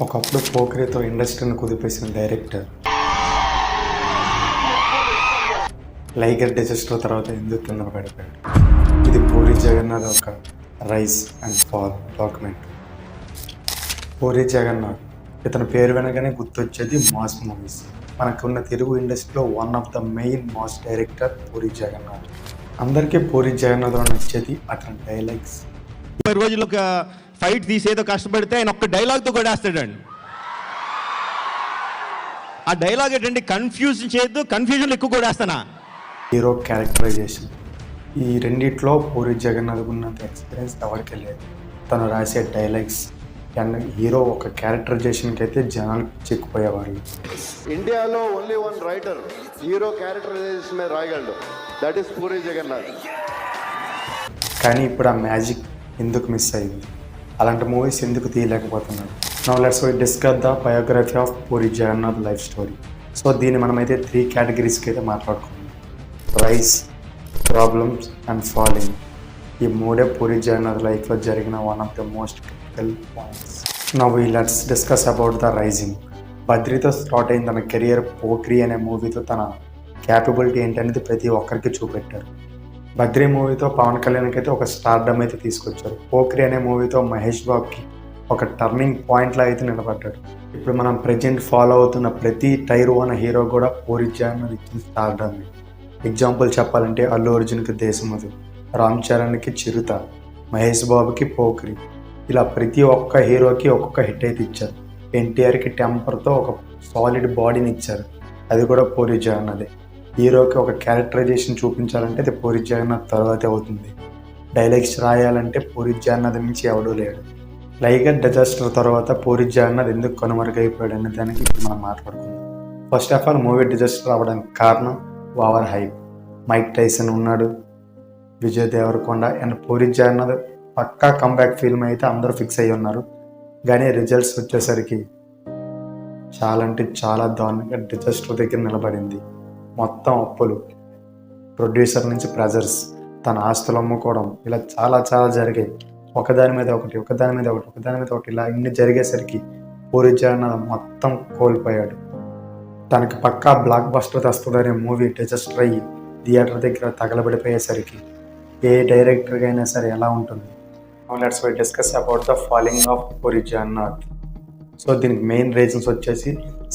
ఒకప్పుడు పోకిరితో ఇండస్ట్రీని కుదిపేసిన డైరెక్టర్ లైగర్ డిజాస్టర్ తర్వాత ఎందుకు కింద పడిపోయాడు. ఇది పూరి జగన్నాథ్ ఒక rise and fall document. Puri Jagannadh ఇతని పేరు వినగానే గుర్తొచ్చేది మాస్ మూవీస్. మనకున్న తెలుగు ఇండస్ట్రీలో one of the main mass director Puri Jagannadh. అందరికీ పూరి జగన్నాథ్ నచ్చేది అతని డైలాగ్స్. 30 రోజులు ఒక ఫైట్ తీసేదో కష్టపడితే ఆయన ఒక్క డైలాగ్తో కొడేస్తాడండి. ఆ డైలాగ్ ఏంటంటే కన్ఫ్యూజన్ చేయొద్దు, కన్ఫ్యూజన్ ఎక్కువ కొడేస్తానా. హీరో క్యారెక్టరైజేషన్ ఈ రెండిట్లో పూరి జగన్నాథ్ ఉన్నంత ఎక్స్పీరియన్స్ ఎవరికి లేదు. తను రాసే డైలాగ్స్ అండ్ హీరో ఒక క్యారెక్టరైజేషన్కి అయితే జనాలు చిక్కుపోయేవాళ్ళు. ఇండియాలో only one writer hero characterization మీద రాయగలడు, దట్ ఈస్ పూరి జగన్నాథ్. కానీ ఇప్పుడు ఆ మ్యాజిక్ ఎందుకు మిస్ అయింది? అలాంటి మూవీస్ ఎందుకు తీయలేకపోతున్నారు? Now let's discuss the biography of Puri Jagannadh life story. So దీన్ని మనమైతే 3 కేటగిరీస్కి అయితే మాట్లాడుకున్నాం. Rise, problems and falling. ఈ మూడే పూరి జగన్నాథ్ లైఫ్లో జరిగిన one of the most critical points. Now let's discuss about the rising. బద్రీతో స్టార్ట్ అయిన తన కెరియర్ పోక్రీ అనే మూవీతో తన క్యాపబిలిటీ ఏంటనేది ప్రతి ఒక్కరికి చూపెట్టారు. బద్రీ మూవీతో పవన్ కళ్యాణ్కి అయితే ఒక స్టార్డమ్ అయితే తీసుకొచ్చారు. పోక్రీ అనే మూవీతో మహేష్ బాబుకి ఒక టర్నింగ్ పాయింట్లో అయితే నిలబడ్డాడు. ఇప్పుడు మనం ప్రజెంట్ ఫాలో అవుతున్న ప్రతి టైర్ 1 హీరో కూడా పూరి జగన్నాథ్ ఇచ్చిన స్టార్డమ్. ఎగ్జాంపుల్ చెప్పాలంటే అల్లు అర్జున్కి దేశముదు, రామ్ చరణ్కి చిరుత, మహేష్ బాబుకి పోక్రీ. ఇలా ప్రతి ఒక్క హీరోకి ఒక్కొక్క హిట్ అయితే ఇచ్చారు. ఎన్టీఆర్కి టెంపర్తో ఒక సాలిడ్ బాడీని ఇచ్చారు, అది కూడా పూరి జగన్నాథే. హీరోకి ఒక క్యారెక్టరైజేషన్ చూపించాలంటే అది పూరి జగన్నాథ్ తర్వాతే అవుతుంది. డైలాగ్స్ రాయాలంటే పూరి జగన్నాథ్ నుంచి ఎవడూ లేడు. లైగర్ డిజాస్టర్ తర్వాత పూరి జగన్నాథ్ ఎందుకు కనుమరుగైపోయాడు అనే దానికి ఇప్పుడు మనం మాట్లాడుకుందాం. First of all movie disaster అవ్వడానికి కారణం ఓవర్ హైప్. మైక్ టైసన్ ఉన్నాడు, విజయ్ దేవరకొండ అండ్ పూరి జగన్నాథ్ పక్కా కంబ్యాక్ ఫిల్మ్ అయితే అందరూ ఫిక్స్ అయ్యి ఉన్నారు. కానీ రిజల్ట్స్ వచ్చేసరికి చాలా అంటే చాలా దారుణంగా డిజాస్టర్ దగ్గర నిలబడింది. మొత్తం అప్పులు, ప్రొడ్యూసర్ నుంచి ప్రెజర్స్, తన ఆస్తులు అమ్ముకోవడం, ఇలా చాలా చాలా జరిగాయి. ఒకదాని మీద ఒకటి ఇలా ఇన్ని జరిగేసరికి పూరి జగన్నాథ్ మొత్తం కోల్పోయాడు. తనకి పక్కా బ్లాక్ బస్టర్ తెస్తుందనే మూవీ డిజాస్టర్ అయ్యి థియేటర్ దగ్గర తగలబడిపోయేసరికి ఏ డైరెక్టర్కి అయినా సరే ఎలా ఉంటుంది? Let's discuss about the falling of Puri Jagannadh. So దీనికి మెయిన్ రీజన్స్ వచ్చేసి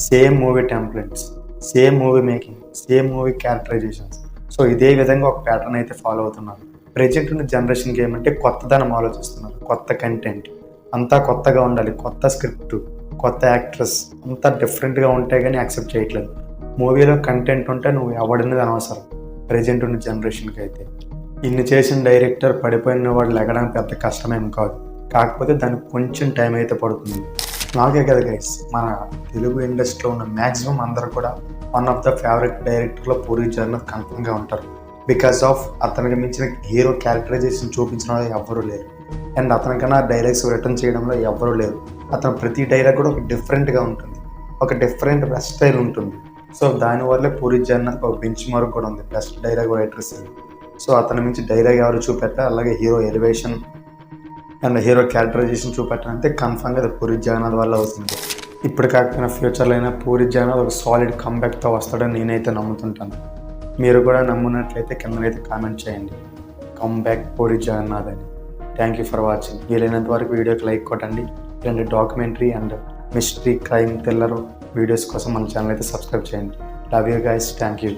same movie templates, same movie making, same movie characterizations. So ఇదే విధంగా ఒక ప్యాటర్న్ అయితే ఫాలో అవుతున్నారు. ప్రజెంట్ ఉన్న జనరేషన్కి ఏమంటే కొత్తదనం ఆలోచిస్తున్నారు, కొత్త కంటెంట్, అంతా కొత్తగా ఉండాలి, కొత్త స్క్రిప్ట్, కొత్త యాక్ట్రెస్, అంతా డిఫరెంట్గా ఉంటే కానీ యాక్సెప్ట్ చేయట్లేదు. మూవీలో కంటెంట్ ఉంటే నువ్వు ఎవడనేది అనవసరం ప్రజెంట్ ఉన్న జనరేషన్కి అయితే. ఇన్ని చేసిన డైరెక్టర్ పడిపోయిన వాడు లెగడానికి పెద్ద కష్టమేం కాదు, కాకపోతే దానికి కొంచెం టైం అయితే పడుతుంది. నాకే కదా గైస్, మన తెలుగు ఇండస్ట్రీలో ఉన్న మ్యాక్సిమం అందరూ కూడా వన్ ఆఫ్ ద ఫేవరెట్ డైరెక్టర్లో పూరి జగన్నాథ్ కన్ఫర్మ్గా ఉంటారు. బికాస్ ఆఫ్ అతనికి మించిన హీరో క్యారెక్టరైజేషన్ చూపించడం ఎవ్వరూ లేరు, అండ్ అతనికన్నా డైలాగ్స్ రిటర్న్ చేయడంలో ఎవ్వరూ లేరు. అతను ప్రతి డైలాగ్ కూడా ఒక డిఫరెంట్గా ఉంటుంది, ఒక డిఫరెంట్ బెస్ట్ స్టైల్ ఉంటుంది. సో దానివల్లే పూరి జగన్నాథ్ ఒక బెంచ్ మార్క్ కూడా ఉంది బెస్ట్ డైలాగ్ రైటర్స్. సో అతని మించి డైలాగ్ ఎవరు చూపెట్టారు, అలాగే hero elevation and hero characterisation చూపెట్టాలంటే కన్ఫర్మ్గా అది పూరి జగన్నాథ్ వల్ల అవుతుంది. ఇప్పుడు కాకపోయినా ఫ్యూచర్లో అయినా పూరి జగన్నాథ్ ఒక సాలిడ్ కంబ్యాక్తో వస్తాడని నేనైతే నమ్ముతుంటాను. మీరు కూడా నమ్మున్నట్లయితే కిందనైతే కామెంట్ చేయండి కంబ్యాక్ పూరి జగన్నాథ్ అని. Thank you for watching. వీలైనంత వరకు వీడియోకి లైక్ కొట్టండి. ఇలాంటి documentary and mystery, crime, thriller videos కోసం మన ఛానల్ అయితే సబ్స్క్రైబ్ చేయండి. Love you guys, thank you.